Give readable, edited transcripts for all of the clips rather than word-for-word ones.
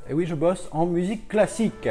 Et oui, je bosse en musique classique.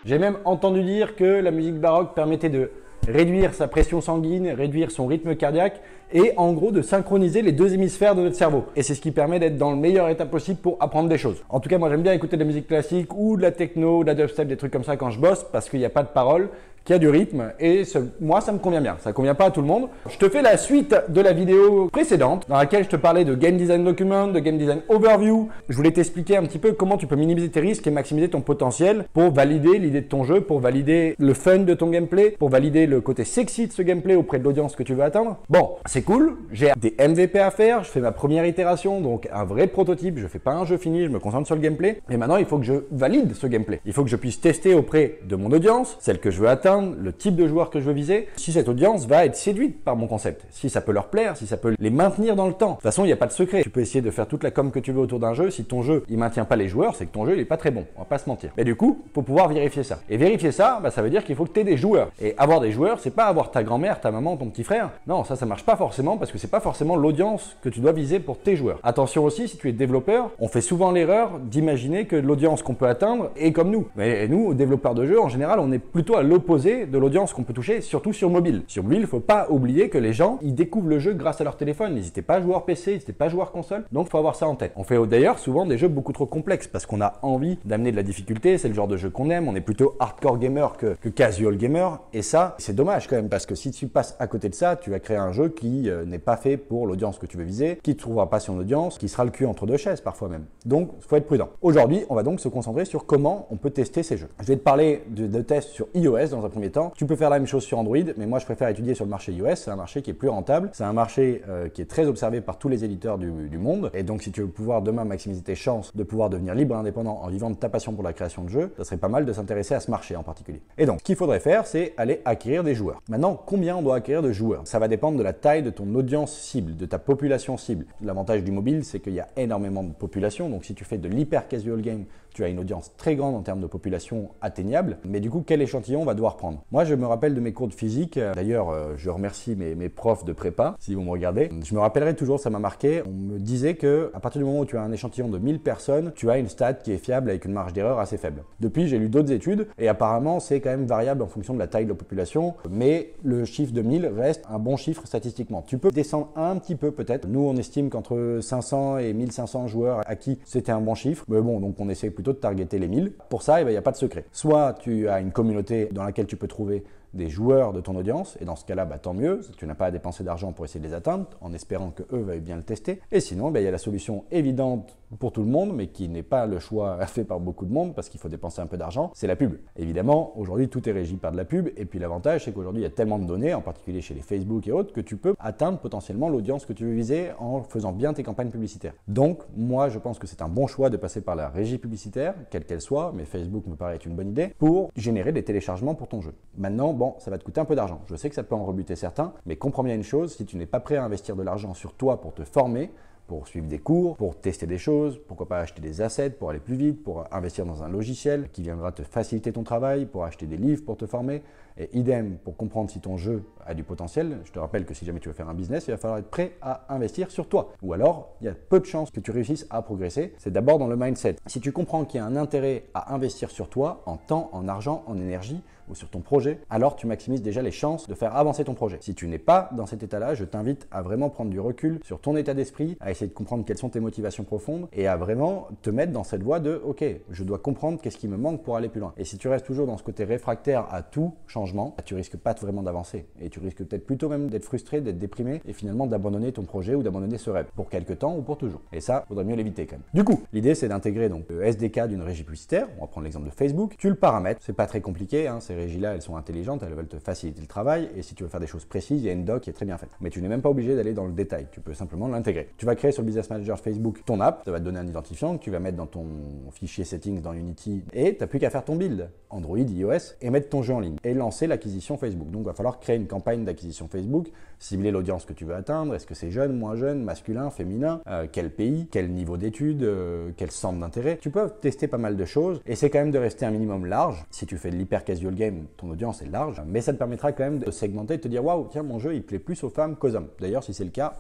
J'ai même entendu dire que la musique baroque permettait de réduire sa pression sanguine, réduire son rythme cardiaque et en gros de synchroniser les deux hémisphères de notre cerveau. Et c'est ce qui permet d'être dans le meilleur état possible pour apprendre des choses. En tout cas, moi j'aime bien écouter de la musique classique ou de la techno, de la dubstep, des trucs comme ça quand je bosse parce qu'il n'y a pas de paroles, qu'il y a du rythme et moi ça me convient bien. Ça convient pas à tout le monde. Je te fais la suite de la vidéo précédente dans laquelle je te parlais de Game Design Document, de Game Design Overview. Je voulais t'expliquer un petit peu comment tu peux minimiser tes risques et maximiser ton potentiel pour valider l'idée de ton jeu, pour valider le fun de ton gameplay, pour valider le côté sexy de ce gameplay auprès de l'audience que tu veux atteindre. Bon, c'est cool, j'ai des MVP à faire, je fais ma première itération, donc un vrai prototype, je fais pas un jeu fini, je me concentre sur le gameplay. Et maintenant, il faut que je valide ce gameplay. Il faut que je puisse tester auprès de mon audience, celle que je veux atteindre, le type de joueur que je veux viser, si cette audience va être séduite par mon concept, si ça peut leur plaire, si ça peut les maintenir dans le temps. De toute façon, il n'y a pas de secret. Tu peux essayer de faire toute la com que tu veux autour d'un jeu. Si ton jeu, il maintient pas les joueurs, c'est que ton jeu, il est pas très bon. On va pas se mentir. Mais du coup, faut pouvoir vérifier ça. Et vérifier ça, ça veut dire qu'il faut que tu aies des joueurs. Et avoir des joueurs, c'est pas avoir ta grand-mère, ta maman, ton petit frère. Non, ça marche pas forcément parce que c'est pas forcément l'audience que tu dois viser pour tes joueurs. Attention aussi, si tu es développeur, on fait souvent l'erreur d'imaginer que l'audience qu'on peut atteindre est comme nous. Mais nous, développeurs de jeux, en général, on est plutôt à l'opposé de l'audience qu'on peut toucher, surtout sur mobile. Sur mobile, il faut pas oublier que les gens, ils découvrent le jeu grâce à leur téléphone. N'hésitez pas à jouer PC, n'hésitez pas à jouer console. Donc, faut avoir ça en tête. On fait d'ailleurs souvent des jeux beaucoup trop complexes parce qu'on a envie d'amener de la difficulté. C'est le genre de jeu qu'on aime. On est plutôt hardcore gamer que casual gamer. Et ça, c'est dommage quand même parce que si tu passes à côté de ça, tu vas créer un jeu qui n'est pas fait pour l'audience que tu veux viser, qui ne trouvera pas son audience, qui sera le cul entre deux chaises parfois même. Donc, il faut être prudent. Aujourd'hui, on va donc se concentrer sur comment on peut tester ces jeux. Je vais te parler de tests sur iOS dans un premier temps. Tu peux faire la même chose sur Android, mais moi je préfère étudier sur le marché iOS. C'est un marché qui est plus rentable, c'est un marché qui est très observé par tous les éditeurs du monde. Et donc si tu veux pouvoir demain maximiser tes chances de pouvoir devenir libre et indépendant en vivant de ta passion pour la création de jeux, ça serait pas mal de s'intéresser à ce marché en particulier. Et donc ce qu'il faudrait faire, c'est aller acquérir des joueurs. Maintenant, combien on doit acquérir de joueurs? Ça va dépendre de la taille de ton audience cible, de ta population cible. L'avantage du mobile, c'est qu'il y a énormément de population. Donc si tu fais de l'hyper casual game, tu as une audience très grande en termes de population atteignable. Mais du coup, quel échantillon on va devoir prendre? Moi, je me rappelle de mes cours de physique. D'ailleurs, je remercie mes profs de prépa, si vous me regardez. Je me rappellerai toujours, ça m'a marqué. On me disait que à partir du moment où tu as un échantillon de 1000 personnes, tu as une stat qui est fiable avec une marge d'erreur assez faible. Depuis, j'ai lu d'autres études et apparemment, c'est quand même variable en fonction de la taille de la population. Mais le chiffre de 1000 reste un bon chiffre statistiquement. Tu peux descendre un petit peu peut-être. Nous, on estime qu'entre 500 et 1500 joueurs à qui c'était un bon chiffre. Mais bon, donc on essaie plutôt de targeter les 1000. Pour ça, il n'y a pas de secret. Soit tu as une communauté dans laquelle tu peux trouver des joueurs de ton audience, et dans ce cas-là, tant mieux, tu n'as pas à dépenser d'argent pour essayer de les atteindre, en espérant qu'eux veuillent bien le tester. Et sinon, il y a la solution évidente pour tout le monde, mais qui n'est pas le choix fait par beaucoup de monde, parce qu'il faut dépenser un peu d'argent, c'est la pub. Évidemment, aujourd'hui, tout est régi par de la pub, et puis l'avantage, c'est qu'aujourd'hui, il y a tellement de données, en particulier chez les Facebook et autres, que tu peux atteindre potentiellement l'audience que tu veux viser en faisant bien tes campagnes publicitaires. Donc, moi, je pense que c'est un bon choix de passer par la régie publicitaire, quelle qu'elle soit, mais Facebook me paraît être une bonne idée, pour générer des téléchargements pour ton jeu. Maintenant, ça va te coûter un peu d'argent. Je sais que ça peut en rebuter certains, mais comprends bien une chose, si tu n'es pas prêt à investir de l'argent sur toi pour te former, pour suivre des cours, pour tester des choses, pourquoi pas acheter des assets pour aller plus vite, pour investir dans un logiciel qui viendra te faciliter ton travail, pour acheter des livres pour te former, et idem pour comprendre si ton jeu a du potentiel. Je te rappelle que si jamais tu veux faire un business, il va falloir être prêt à investir sur toi. Ou alors, il y a peu de chances que tu réussisses à progresser. C'est d'abord dans le mindset. Si tu comprends qu'il y a un intérêt à investir sur toi, en temps, en argent, en énergie, ou sur ton projet, alors tu maximises déjà les chances de faire avancer ton projet. Si tu n'es pas dans cet état-là, je t'invite à vraiment prendre du recul sur ton état d'esprit, à essayer de comprendre quelles sont tes motivations profondes et à vraiment te mettre dans cette voie de « Ok, je dois comprendre qu'est-ce qui me manque pour aller plus loin ». Et si tu restes toujours dans ce côté réfractaire à tout changement, tu risques pas vraiment d'avancer et tu risques peut-être plutôt même d'être frustré, d'être déprimé et finalement d'abandonner ton projet ou d'abandonner ce rêve pour quelques temps ou pour toujours. Et ça, il faudrait mieux l'éviter quand même. Du coup, l'idée c'est d'intégrer donc le SDK d'une régie publicitaire. On va prendre l'exemple de Facebook. Tu le paramètres, c'est pas très compliqué, ces régies-là, elles sont intelligentes, elles veulent te faciliter le travail et si tu veux faire des choses précises, il y a une doc qui est très bien faite. Mais tu n'es même pas obligé d'aller dans le détail, tu peux simplement l'intégrer. Tu vas créer sur le Business Manager Facebook ton app, ça va te donner un identifiant que tu vas mettre dans ton fichier settings dans Unity et tu n'as plus qu'à faire ton build, Android, iOS et mettre ton jeu en ligne et lancer lancer l'acquisition Facebook. Donc, il va falloir créer une campagne d'acquisition Facebook, cibler l'audience que tu veux atteindre. Est-ce que c'est jeune, moins jeune, masculin, féminin, quel pays, quel niveau d'études, quel centre d'intérêt. Tu peux tester pas mal de choses. Essaie quand même de rester un minimum large. Si tu fais de l'hyper casual game, ton audience est large, mais ça te permettra quand même de segmenter et de te dire waouh, tiens, mon jeu il plaît plus aux femmes qu'aux hommes. D'ailleurs, si c'est le cas,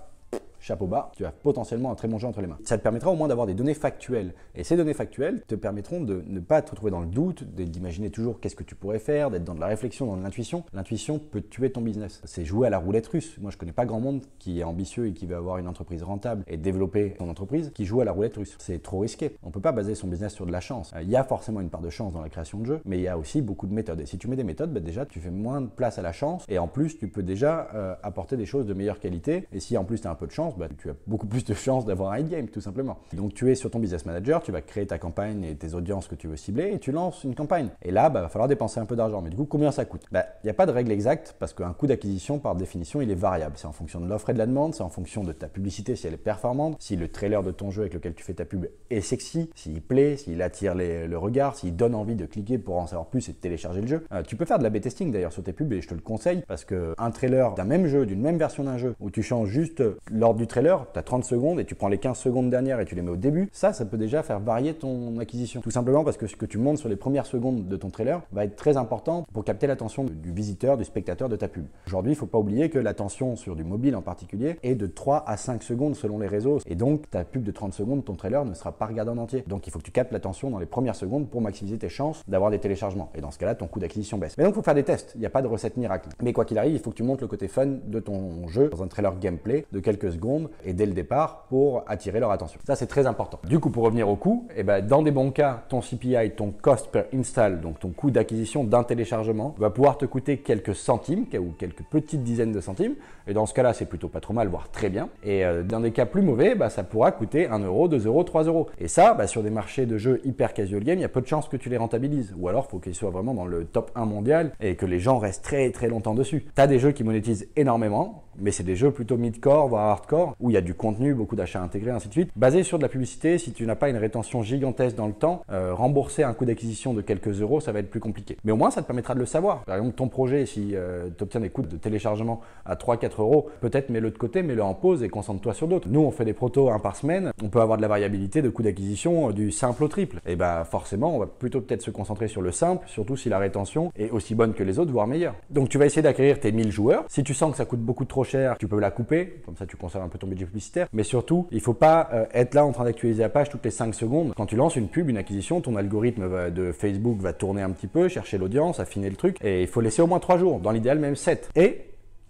chapeau bas, tu as potentiellement un très bon jeu entre les mains. Ça te permettra au moins d'avoir des données factuelles. Et ces données factuelles te permettront de ne pas te retrouver dans le doute, d'imaginer toujours qu'est-ce que tu pourrais faire, d'être dans de la réflexion, dans de l'intuition. L'intuition peut tuer ton business. C'est jouer à la roulette russe. Moi, je connais pas grand monde qui est ambitieux et qui veut avoir une entreprise rentable et développer son entreprise qui joue à la roulette russe. C'est trop risqué. On peut pas baser son business sur de la chance. Il y a forcément une part de chance dans la création de jeux, mais il y a aussi beaucoup de méthodes. Et si tu mets des méthodes, déjà, tu fais moins de place à la chance et en plus, tu peux déjà apporter des choses de meilleure qualité. Et si en plus tu as un peu de chance, tu as beaucoup plus de chances d'avoir un hit game, tout simplement. Donc tu es sur ton business manager, tu vas créer ta campagne et tes audiences que tu veux cibler et tu lances une campagne. Et là, va falloir dépenser un peu d'argent. Mais du coup, combien ça coûte? Il n'y a pas de règle exacte parce qu'un coût d'acquisition, par définition, il est variable. C'est en fonction de l'offre et de la demande, c'est en fonction de ta publicité si elle est performante, si le trailer de ton jeu avec lequel tu fais ta pub est sexy, s'il plaît, s'il attire le regard, s'il donne envie de cliquer pour en savoir plus et de télécharger le jeu. Tu peux faire de l'A/B testing d'ailleurs sur tes pubs et je te le conseille parce qu'un trailer d'un même jeu, d'une même version d'un jeu où tu changes juste l'ordre du trailer, tu as 30 secondes et tu prends les 15 secondes dernières et tu les mets au début, ça peut déjà faire varier ton acquisition. Tout simplement parce que ce que tu montres sur les premières secondes de ton trailer va être très important pour capter l'attention du visiteur, du spectateur de ta pub. Aujourd'hui, il ne faut pas oublier que l'attention sur du mobile en particulier est de 3 à 5 secondes selon les réseaux. Et donc, ta pub de 30 secondes, ton trailer ne sera pas regardé en entier. Donc, il faut que tu captes l'attention dans les premières secondes pour maximiser tes chances d'avoir des téléchargements. Et dans ce cas-là, ton coût d'acquisition baisse. Mais donc, il faut faire des tests. Il n'y a pas de recette miracle. Mais quoi qu'il arrive, il faut que tu montres le côté fun de ton jeu dans un trailer gameplay de quelques secondes et dès le départ pour attirer leur attention. Ça, c'est très important. Du coup, pour revenir au coût, dans des bons cas, ton CPI, ton cost per install, donc ton coût d'acquisition d'un téléchargement, va pouvoir te coûter quelques centimes ou quelques petites dizaines de centimes. Et dans ce cas-là, c'est plutôt pas trop mal, voire très bien. Et dans des cas plus mauvais, ça pourra coûter 1 euro, 2 euros, 3 euros. Et ça, sur des marchés de jeux hyper casual game, il y a peu de chances que tu les rentabilises. Ou alors, il faut qu'ils soient vraiment dans le top 1 mondial et que les gens restent très très longtemps dessus. Tu as des jeux qui monétisent énormément, mais c'est des jeux plutôt mid-core, voire hardcore, où il y a du contenu, beaucoup d'achats intégrés, ainsi de suite. Basé sur de la publicité, si tu n'as pas une rétention gigantesque dans le temps, rembourser un coût d'acquisition de quelques euros, ça va être plus compliqué. Mais au moins, ça te permettra de le savoir. Par exemple, ton projet, si tu obtiens des coûts de téléchargement à 3-4 euros, peut-être mets-le de côté, mets-le en pause et concentre-toi sur d'autres. Nous, on fait des protos 1 par semaine, on peut avoir de la variabilité de coût d'acquisition du simple au triple. Et forcément, on va plutôt peut-être se concentrer sur le simple, surtout si la rétention est aussi bonne que les autres, voire meilleure. Donc, tu vas essayer d'acquérir tes 1000 joueurs. Si tu sens que ça coûte beaucoup trop cher, tu peux la couper, comme ça tu conserves un peu ton budget publicitaire. Mais surtout, il ne faut pas être là en train d'actualiser la page toutes les 5 secondes. Quand tu lances une pub, une acquisition, ton algorithme de Facebook va tourner un petit peu, chercher l'audience, affiner le truc. Et il faut laisser au moins 3 jours, dans l'idéal même 7. Et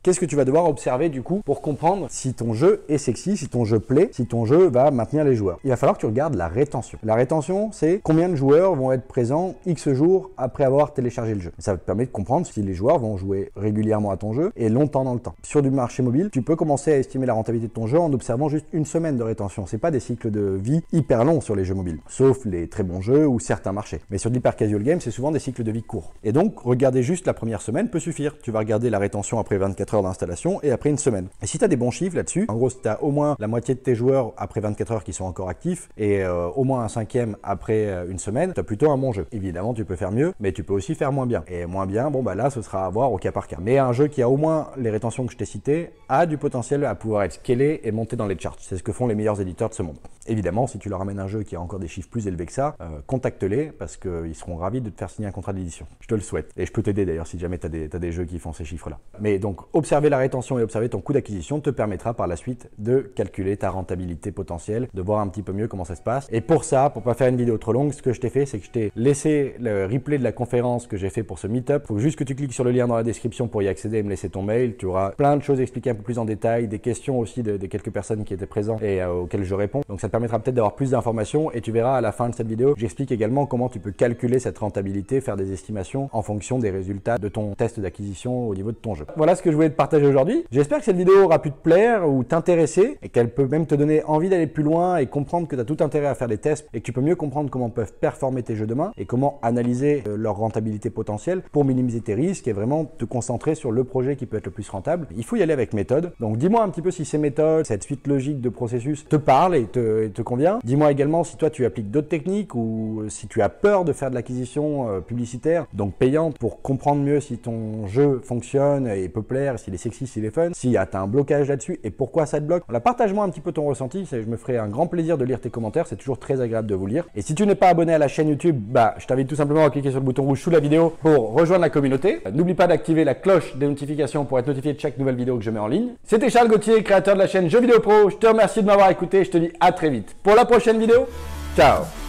qu'est-ce que tu vas devoir observer du coup pour comprendre si ton jeu est sexy, si ton jeu plaît, si ton jeu va maintenir les joueurs? Il va falloir que tu regardes la rétention. La rétention, c'est combien de joueurs vont être présents X jours après avoir téléchargé le jeu. Ça te permet de comprendre si les joueurs vont jouer régulièrement à ton jeu et longtemps dans le temps. Sur du marché mobile, tu peux commencer à estimer la rentabilité de ton jeu en observant juste une semaine de rétention. C'est pas des cycles de vie hyper longs sur les jeux mobiles, sauf les très bons jeux ou certains marchés. Mais sur de l'hyper casual game, c'est souvent des cycles de vie courts. Et donc, regarder juste la première semaine peut suffire. Tu vas regarder la rétention après 24 heures d'installation et après une semaine. Et si tu as des bons chiffres là-dessus, en gros, si tu as au moins la moitié de tes joueurs après 24 heures qui sont encore actifs et au moins un 5e après une semaine, tu as plutôt un bon jeu. Évidemment, tu peux faire mieux, mais tu peux aussi faire moins bien. Et moins bien, là, ce sera à voir au cas par cas. Mais un jeu qui a au moins les rétentions que je t'ai citées a du potentiel à pouvoir être scalé et monter dans les charts. C'est ce que font les meilleurs éditeurs de ce monde. Évidemment, si tu leur amènes un jeu qui a encore des chiffres plus élevés que ça, contacte-les parce qu'ils seront ravis de te faire signer un contrat d'édition. Je te le souhaite. Et je peux t'aider d'ailleurs si jamais tu as des jeux qui font ces chiffres-là. Mais donc, observer la rétention et observer ton coût d'acquisition te permettra par la suite de calculer ta rentabilité potentielle, de voir un petit peu mieux comment ça se passe. Et pour ça, pour pas faire une vidéo trop longue, ce que je t'ai fait, c'est que je t'ai laissé le replay de la conférence que j'ai fait pour ce meetup. Il faut juste que tu cliques sur le lien dans la description pour y accéder et me laisser ton mail. Tu auras plein de choses expliquées un peu plus en détail, des questions aussi de quelques personnes qui étaient présentes et auxquelles je réponds. Donc ça te permettra peut-être d'avoir plus d'informations et tu verras à la fin de cette vidéo, j'explique également comment tu peux calculer cette rentabilité, faire des estimations en fonction des résultats de ton test d'acquisition au niveau de ton jeu. Voilà ce que je voulais te partager aujourd'hui. J'espère que cette vidéo aura pu te plaire ou t'intéresser et qu'elle peut même te donner envie d'aller plus loin et comprendre que tu as tout intérêt à faire des tests et que tu peux mieux comprendre comment peuvent performer tes jeux demain et comment analyser leur rentabilité potentielle pour minimiser tes risques et vraiment te concentrer sur le projet qui peut être le plus rentable. Il faut y aller avec méthode. Donc dis-moi un petit peu si ces méthodes, cette suite logique de processus te parle et te convient. Dis-moi également si toi tu appliques d'autres techniques ou si tu as peur de faire de l'acquisition publicitaire, donc payante, pour comprendre mieux si ton jeu fonctionne et peut plaire, s'il est sexy, s'il est fun, si tu as un blocage là-dessus et pourquoi ça te bloque. Voilà, partage-moi un petit peu ton ressenti, je me ferai un grand plaisir de lire tes commentaires, c'est toujours très agréable de vous lire. Et si tu n'es pas abonné à la chaîne YouTube, je t'invite tout simplement à cliquer sur le bouton rouge sous la vidéo pour rejoindre la communauté. N'oublie pas d'activer la cloche des notifications pour être notifié de chaque nouvelle vidéo que je mets en ligne. C'était Charles Gauthier, créateur de la chaîne Jeux Vidéo Pro. Je te remercie de m'avoir écouté et je te dis à très vite pour la prochaine vidéo. Ciao!